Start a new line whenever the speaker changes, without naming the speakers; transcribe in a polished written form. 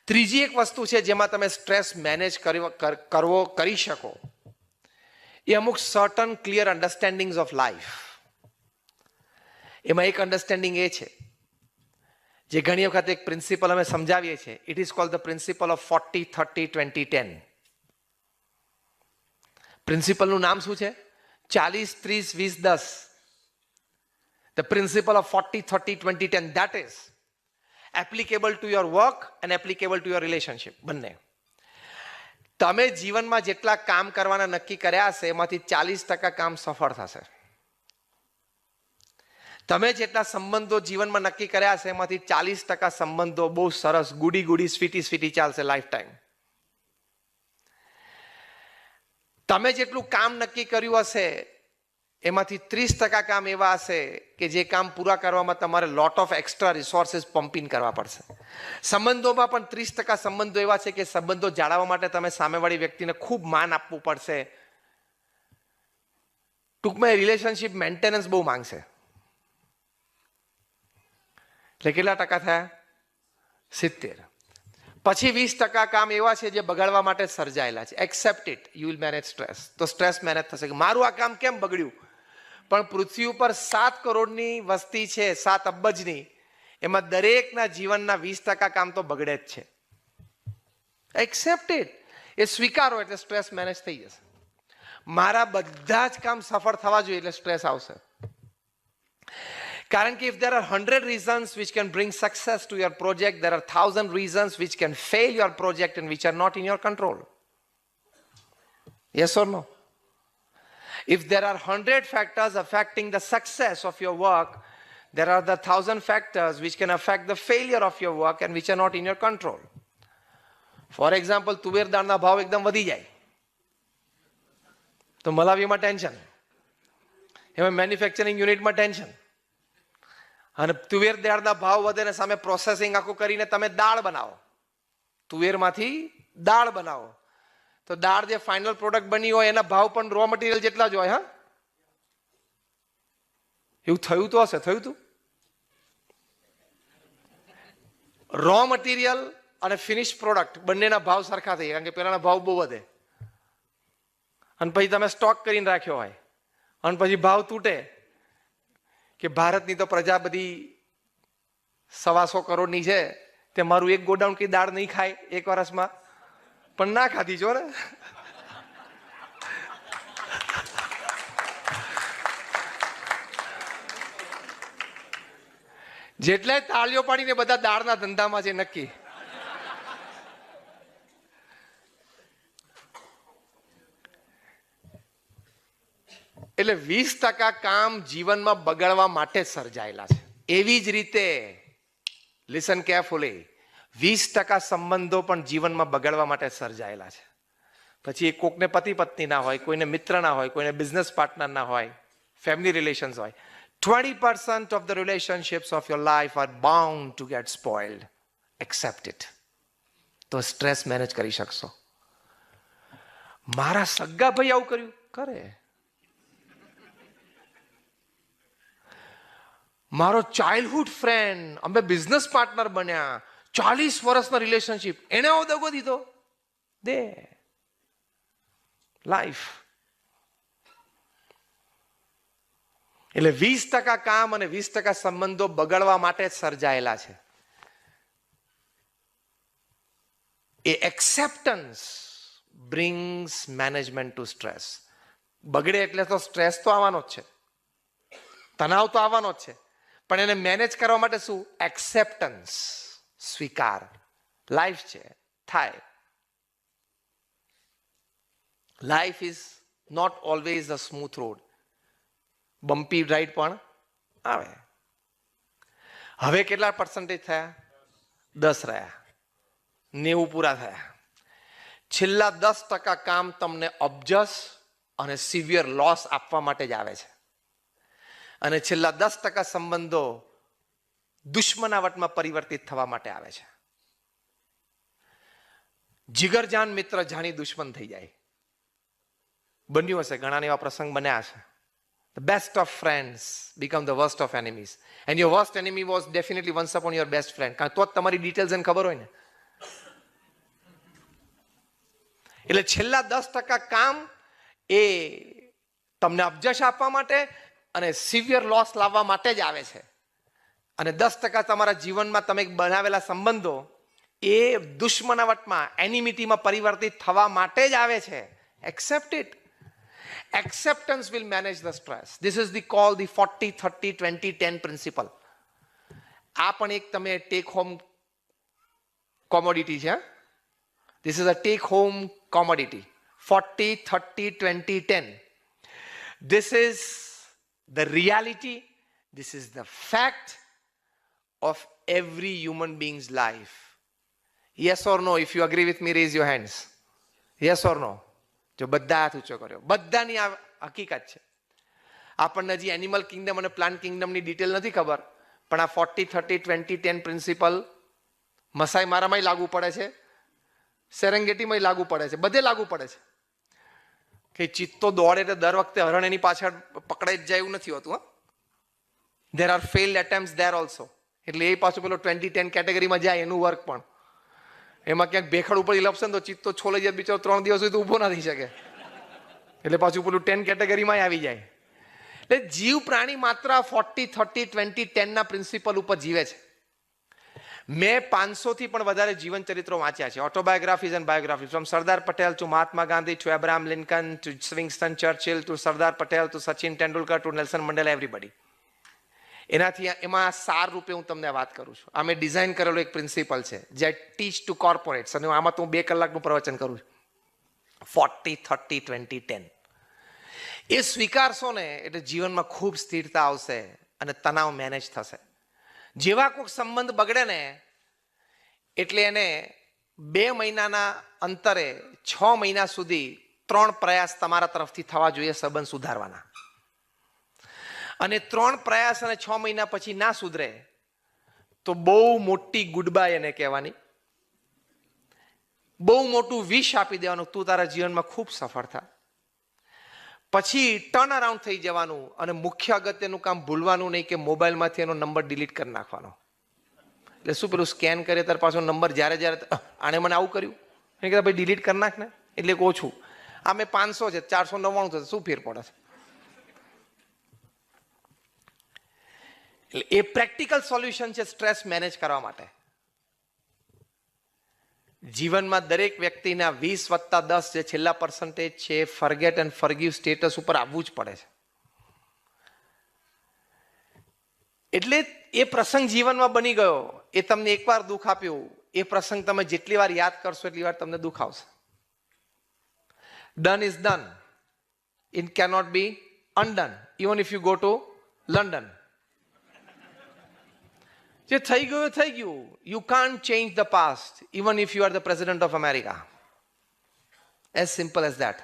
ત્રીજી એક વસ્તુ છે જેમાં તમે સ્ટ્રેસ મેનેજ કરી શકો, એ અમુક સર્ટન ક્લિયર અન્ડરસ્ટેન્ડિંગ્સ ઓફ લાઈફ. એમાં એક અન્ડરસ્ટેન્ડિંગ એ છે જે ઘણી વખત એક પ્રિન્સિપલ અમે સમજાવીએ છીએ. It is called the principal of 40-30-20-10. પ્રિન્સિપલનું નામ શું છે? 40-30-20-10. The principal of 40-30-20-10. That is applicable to your work and applicable to your relationship, બંને. તમે જીવનમાં જેટલા કામ કરવાના નક્કી કર્યા હશે એમાંથી 40% કામ સફળ થશે. તમે જેટલા સંબંધો જીવનમાં નક્કી કર્યા હશે એમાંથી 40% સંબંધો બહુ સરસ ગુડી સ્વીટી ચાલશે લાઈફ ટાઈમ. તમે જેટલું કામ નક્કી કર્યું હશે એમાંથી 30% કામ એવા હશે કે જે કામ પૂરા કરવામાં તમારે lot of extra resources pumping કરવા પડશે. સંબંધોમાં પણ 30% સંબંધો એવા છે કે સંબંધો જાળવવા માટે તમે સામેવાળી વ્યક્તિને ખૂબ માન આપવું પડશે. ટૂંકમાં રિલેશનશિપ મેન્ટેનન્સ બહુ માંગશે. એટલે કેટલા ટકા થયા? 70. પછી 20% કામ એવા છે જે બગાડવા માટે સર્જાયેલા છે. Accept it, you will manage stress. તો સ્ટ્રેસ મેનેજ થશે કે મારું આ કામ કેમ બગડ્યું, પણ પૃથ્વી ઉપર 7 કરોડની વસ્તી છે, 7 અબજની. એમાં દરેકના જીવનના 20% કામ તો બગડે જ છે. એક્સેપ્ટ ઇટ, એ સ્વીકારો એટલે સ્ટ્રેસ મેનેજ થઈ જશે. મારા બધા જ કામ સફળ થવા જોઈએ એટલે સ્ટ્રેસ આવશે. કારણ કે if there are 100 reasons which can bring success to your project, there are 1,000 reasons which can fail your project and which are not in your control. Yes or no? If there are 100 factors affecting the success of your work, there are the 1,000 factors which can affect the failure of your work and which are not in your control. For example, તુવેર દાળના ભાવ એકદમ વધી જાય તો મલાવીમાં tension, એમાં manufacturing યુનિટમાં tension. અને તુવેર દાળના ભાવ વધે ને સામે પ્રોસેસિંગ આખું કરીને તમે દાળ બનાવો, તુવેરમાંથી દાળ બનાવો, તો દાળ જે ફાઇનલ પ્રોડક્ટ બની હોય એના ભાવ પણ રો મટીરિયલ જેટલા જ હોય. હા, એવું થયું તો હશે, થયું તું? રો મટીરિયલ અને ફિનિશ પ્રોડક્ટ બંનેના ભાવ સરખા થઈ, કારણ કે પેલાના ભાવ બહુ વધે અને પછી તમે સ્ટોક કરીને રાખ્યો હોય અને પછી ભાવ તૂટે કે ભારતની તો પ્રજા બધી 125 કરોડની છે, તે મારું એક ગોડાઉન કી દાળ નહીં ખાય એક વર્ષમાં, પણ ના ખાધી જો ને. જેટલા તાળીઓ પાડીને બધા દાળના ધંધામાં છે નક્કી. એટલે 20% કામ જીવનમાં બગાડવા માટે સર્જાયેલા છે. એવી જ રીતે લિસન કેરફુલી, 20% સંબંધો પણ જીવનમાં બગાડવા માટે સર્જાયેલા છે. પછી એ કોકને પતિ પત્ની ના હોય, કોઈને મિત્ર ના હોય, કોઈને બિઝનેસ પાર્ટનર ના હોય, ફેમિલી રિલેશન્સ હોય. 20% of the relationships of your life are bound to get spoiled. Accept it. તો સ્ટ્રેસ મેનેજ કરી શકશો. મારા સગા ભાઈ આવું કર્યું કરે, મારો ચાઇલ્ડહુડ ફ્રેન્ડ, અમે બિઝનેસ પાર્ટનર બન્યા, 40 વર્ષના રિલેશનશિપ, એને આવો દગો દીધો. દે લાઈફ. એટલે 20% કામ અને 20% સંબંધો બગડવા માટે સર્જાયેલા છે. એ acceptance brings management to stress. બગડે એટલે તો સ્ટ્રેસ તો આવવાનો જ છે, તણાવ તો આવવાનો જ છે, પણ એને મેનેજ કરવા માટે શું? એક્સેપ્ટન્સ, સ્વીકાર. લાઈફ છે, થાય. Life is not always a smooth road. Bumpy ride પણ આવે. હવે કેટલા પર્સન્ટેજ થયા? 10 રહ્યા, 90 પૂરા થયા. છેલ્લા 10% કામ તમને અબજસ અને સિવિયર લોસ આપવા માટે જ આવે છે. અને છેલ્લા 10% સંબંધો દુશ્મનાવટમાં પરિવર્તિત થવા માટે આવે છે. જીગરજાન મિત્ર જાણી દુશ્મન થઈ જાય. બન્યું હશે, ઘણાને એવા પ્રસંગ બન્યા હશે. The best of friends become the worst of enemies. And your worst enemy was definitely once upon your best friend. કારણ તો જ તમારી ડિટેલ્સ એને ખબર હોય ને. એટલે છેલ્લા 10% કામ એ તમને અપજશ આપવા માટે અને સિવિયર લોસ લાવવા માટે જ આવે છે. અને 10% તમારા જીવનમાં તમે બનાવેલા સંબંધો એ દુશ્મનાવટમાં, એનિમિટીમાં પરિવર્તિત થવા માટે જ આવે છે. Accept it. Acceptance will manage the stress. This is called the 40-30-20-10 principle. આ પણ એક તમે ટેક હોમ કોમોડિટી છે. This is a take home commodity. 40-30-20-10. This is the reality. This is the fact of every human being's life. Yes or no? If you agree with me, raise your hands. Yes or no? જો બધા હાથ ઊંચો કર્યો. બધાની આ હકીકત છે. આપણને હજી એનિમલ કિંગડમ અને પ્લાન્ટ કિંગડમની ડિટેલ નથી ખબર, પણ આ 40-30-20-10 પ્રિન્સિપલ મસાઈ મારામાંય લાગુ પડે છે, સેરેંગેટીમાંય લાગુ પડે છે, બધે લાગુ પડે છે. કે ચિત્તો દોડે એટલે દર વખતે હરણ એની પાછળ પકડાઈ જ જાય એવું નથી હોતું. There are failed attempts there also. એટલે એ પાછું પેલો 20-10 કેટેગરીમાં જાય એનું વર્ક પણ. એમાં ક્યાંક ભેખડ ઉપર લપશે ને તો ચિત્તો છોલાઈ જાય, બિચારો 3 દિવસ સુધી તો ઊભો ના થઈ શકે. એટલે પાછું પેલું 10 કેટેગરીમાં આવી જાય. એટલે જીવ પ્રાણી માત્ર 40-30-20-10 ના પ્રિન્સિપલ ઉપર જીવે છે. મેં 500 થી પણ વધારે જીવન ચરિત્રો વાંચ્યા છે, autobiographies and biographies, from Sardar Patel to Mahatma Gandhi to Abraham Lincoln to Winston Churchill to Sardar Patel to Sachin Tendulkar to Nelson Mandela, everybody. એમાં સાર રૂપે હું તમને વાત કરું છું. આ મેં ડિઝાઇન કરેલો એક પ્રિન્સિપલ છે જે ટીચ ટુ કોર્પોરેટ્સ, અને આમાં તો હું 2 કલાકનું પ્રવચન કરું છું. 40-30-20-10 એ સ્વીકારશો ને એટલે જીવનમાં ખૂબ સ્થિરતા આવશે અને તણાવ મેનેજ થશે. જેવા કોઈક સંબંધ બગડે ને એટલે એને 2 મહિનાના અંતરે 6 મહિના સુધી 3 પ્રયાસ તમારા તરફથી થવા જોઈએ સંબંધ સુધારવાના. અને 3 પ્રયાસ અને 6 મહિના પછી ના સુધરે તો બહુ મોટી ગુડ બાય એને કહેવાની, બહુ મોટું વિશ આપી દેવાનું, તું તારા જીવનમાં ખૂબ સફળ થા. પછી ટર્ન અરાઉન્ડ થઈ જવાનું અને મુખ્ય અગત્યનું કામ ભૂલવાનું નહીં કે મોબાઈલમાંથી એનો નંબર ડિલીટ કરી નાખવાનો. એટલે શું પેલું સ્કેન કરે ત્યારે પાછો નંબર જ્યારે આણે મને આવું કર્યું એને કહેતા ભાઈ ડિલીટ કરી નાખ ને, એટલે ઓછું. આ મેં 500 છે, 499 થશે, શું ફેર પડે છે? એટલે એ પ્રેક્ટિકલ સોલ્યુશન છે સ્ટ્રેસ મેનેજ કરવા માટે. જીવનમાં દરેક વ્યક્તિના 20+10 જે છેલ્લા પર્સન્ટેજ છે ફર્ગેટ એન્ડ ફર્ગીવ સ્ટેટસ ઉપર આવવું જ પડે છે. એટલે એ પ્રસંગ જીવનમાં બની ગયો, એ તમને એકવાર દુઃખ આપ્યું, એ પ્રસંગ તમે જેટલી વાર યાદ કરશો એટલી વાર તમને દુઃખ આવશે. Done is done. It cannot be undone even if you go to London. જે થઈ ગયું થઈ ગયું. You can't change the past even if you are the president of America. As simple as that.